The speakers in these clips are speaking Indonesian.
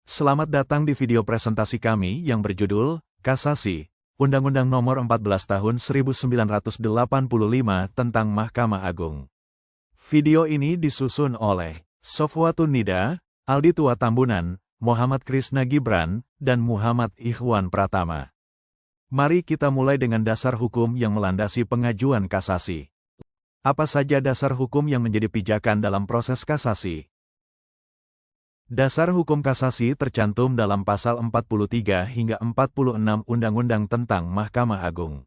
Selamat datang di video presentasi kami yang berjudul Kasasi, Undang-Undang Nomor 14 Tahun 1985 tentang Mahkamah Agung. Video ini disusun oleh Sofwatun Nida, Aldi Tua Tambunan, Muhammad Krisna Gibran, dan Muhammad Ikhwan Pratama. Mari kita mulai dengan dasar hukum yang melandasi pengajuan kasasi. Apa saja dasar hukum yang menjadi pijakan dalam proses kasasi? Dasar hukum kasasi tercantum dalam pasal 43 hingga 46 Undang-Undang tentang Mahkamah Agung.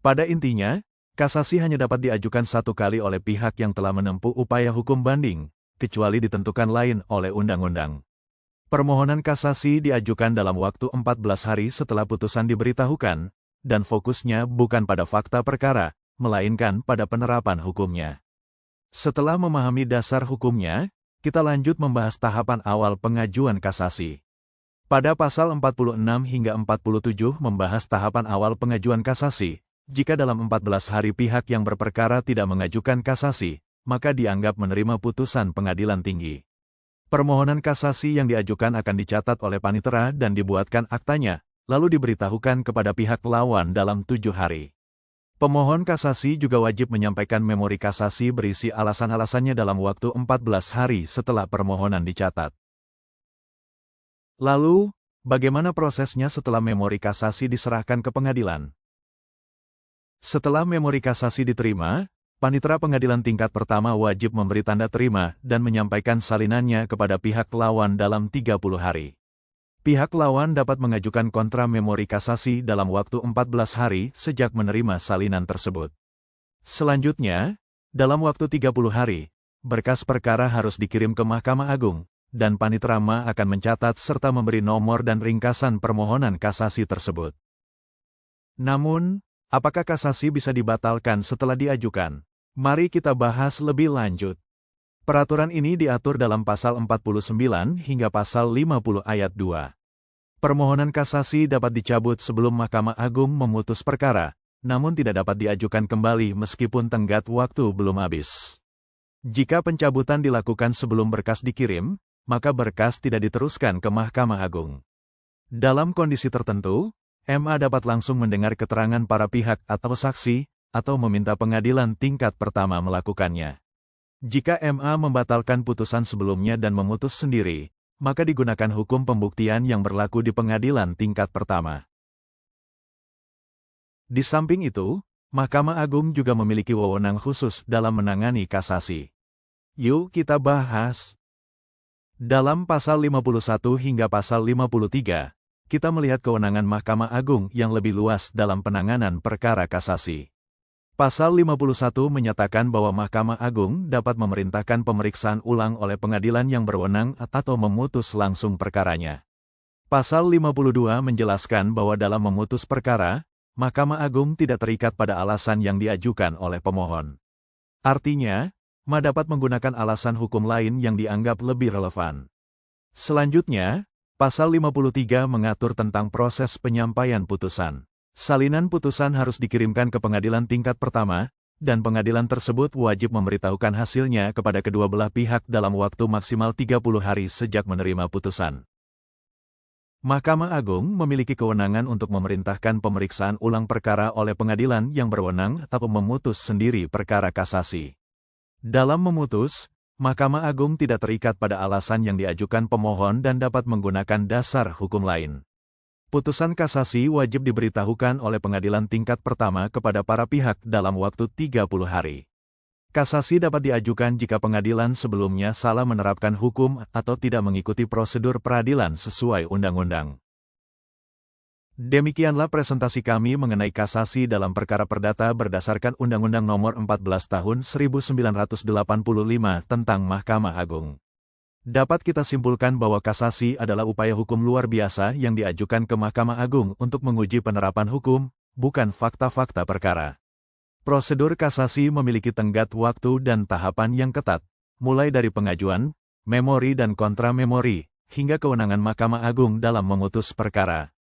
Pada intinya, kasasi hanya dapat diajukan satu kali oleh pihak yang telah menempuh upaya hukum banding, kecuali ditentukan lain oleh undang-undang. Permohonan kasasi diajukan dalam waktu 14 hari setelah putusan diberitahukan, dan fokusnya bukan pada fakta perkara, melainkan pada penerapan hukumnya. Setelah memahami dasar hukumnya, kita lanjut membahas tahapan awal pengajuan kasasi. Pada pasal 46 hingga 47 membahas tahapan awal pengajuan kasasi. Jika dalam 14 hari pihak yang berperkara tidak mengajukan kasasi, maka dianggap menerima putusan pengadilan tinggi. Permohonan kasasi yang diajukan akan dicatat oleh panitera dan dibuatkan aktanya, lalu diberitahukan kepada pihak lawan dalam 7 hari. Pemohon kasasi juga wajib menyampaikan memori kasasi berisi alasan-alasannya dalam waktu 14 hari setelah permohonan dicatat. Lalu, bagaimana prosesnya setelah memori kasasi diserahkan ke pengadilan? Setelah memori kasasi diterima, panitera pengadilan tingkat pertama wajib memberi tanda terima dan menyampaikan salinannya kepada pihak lawan dalam 30 hari. Pihak lawan dapat mengajukan kontra memori kasasi dalam waktu 14 hari sejak menerima salinan tersebut. Selanjutnya, dalam waktu 30 hari, berkas perkara harus dikirim ke Mahkamah Agung, dan panitera akan mencatat serta memberi nomor dan ringkasan permohonan kasasi tersebut. Namun, apakah kasasi bisa dibatalkan setelah diajukan? Mari kita bahas lebih lanjut. Peraturan ini diatur dalam pasal 49 hingga pasal 50 ayat 2. Permohonan kasasi dapat dicabut sebelum Mahkamah Agung memutus perkara, namun tidak dapat diajukan kembali meskipun tenggat waktu belum habis. Jika pencabutan dilakukan sebelum berkas dikirim, maka berkas tidak diteruskan ke Mahkamah Agung. Dalam kondisi tertentu, MA dapat langsung mendengar keterangan para pihak atau saksi, atau meminta pengadilan tingkat pertama melakukannya. Jika MA membatalkan putusan sebelumnya dan memutus sendiri, maka digunakan hukum pembuktian yang berlaku di pengadilan tingkat pertama. Di samping itu, Mahkamah Agung juga memiliki wewenang khusus dalam menangani kasasi. Yuk kita bahas. Dalam pasal 51 hingga pasal 53, kita melihat kewenangan Mahkamah Agung yang lebih luas dalam penanganan perkara kasasi. Pasal 51 menyatakan bahwa Mahkamah Agung dapat memerintahkan pemeriksaan ulang oleh pengadilan yang berwenang atau memutus langsung perkaranya. Pasal 52 menjelaskan bahwa dalam memutus perkara, Mahkamah Agung tidak terikat pada alasan yang diajukan oleh pemohon. Artinya, MA dapat menggunakan alasan hukum lain yang dianggap lebih relevan. Selanjutnya, Pasal 53 mengatur tentang proses penyampaian putusan. Salinan putusan harus dikirimkan ke pengadilan tingkat pertama, dan pengadilan tersebut wajib memberitahukan hasilnya kepada kedua belah pihak dalam waktu maksimal 30 hari sejak menerima putusan. Mahkamah Agung memiliki kewenangan untuk memerintahkan pemeriksaan ulang perkara oleh pengadilan yang berwenang atau memutus sendiri perkara kasasi. Dalam memutus, Mahkamah Agung tidak terikat pada alasan yang diajukan pemohon dan dapat menggunakan dasar hukum lain. Putusan kasasi wajib diberitahukan oleh pengadilan tingkat pertama kepada para pihak dalam waktu 30 hari. Kasasi dapat diajukan jika pengadilan sebelumnya salah menerapkan hukum atau tidak mengikuti prosedur peradilan sesuai undang-undang. Demikianlah presentasi kami mengenai kasasi dalam perkara perdata berdasarkan Undang-Undang Nomor 14 Tahun 1985 tentang Mahkamah Agung. Dapat kita simpulkan bahwa kasasi adalah upaya hukum luar biasa yang diajukan ke Mahkamah Agung untuk menguji penerapan hukum, bukan fakta-fakta perkara. Prosedur kasasi memiliki tenggat waktu dan tahapan yang ketat, mulai dari pengajuan, memori dan kontra memori, hingga kewenangan Mahkamah Agung dalam memutus perkara.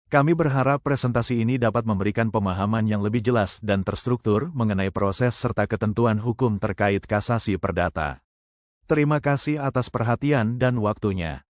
Kami berharap presentasi ini dapat memberikan pemahaman yang lebih jelas dan terstruktur mengenai proses serta ketentuan hukum terkait kasasi perdata. Terima kasih atas perhatian dan waktunya.